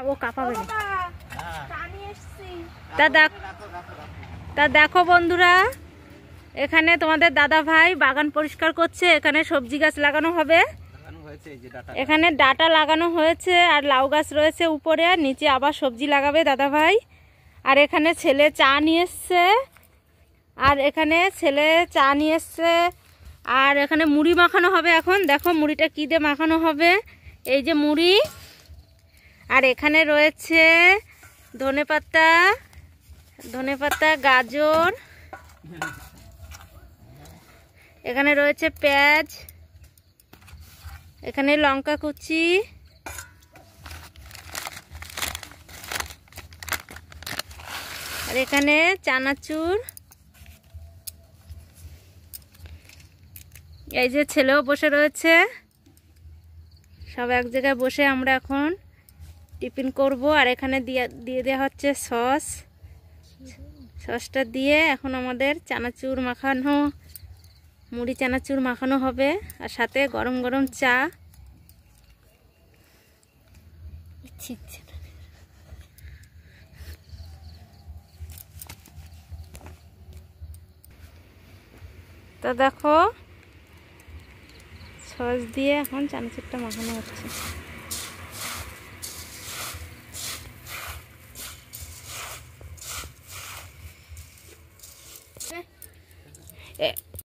ও কাঁপাবে না। তা দেখো বন্ধুরা, এখানে তোমাদের দাদা ভাই বাগান পরিষ্কার করছে। এখানে সবজি গাছ লাগানো হবে, এখানে ডাটা লাগানো হয়েছে আর লাউ গাছ রয়েছে উপরে, আর নিচে আবার সবজি লাগাবে দাদা ভাই। আর এখানে ছেলে চা নিয়ে এসছে, আর এখানে ছেলে চা নিয়ে এসছে। আর এখানে মুড়ি মাখানো হবে। এখন দেখো মুড়িটা কী দিয়ে মাখানো হবে, এই যে মুড়ি। আর এখানে রয়েছে ধনেপাতা, গাজর, এখানে রয়েছে পেঁয়াজ, এখানে লঙ্কা কুচি, আর এখানে চানাচুর। এই যে ছেলেও বসে রয়েছে, সব এক জায়গায় বসে আমরা এখন টিফিন করব। আর এখানে দিয়ে দেওয়া হচ্ছে সসটা দিয়ে এখন আমাদের চানাচুর মাখানো, মুড়ি চানাচুর মাখানো হবে, আর সাথে গরম গরম চা। তো দেখো সস দিয়ে এখন চানাচুরটা মাখানো হচ্ছে।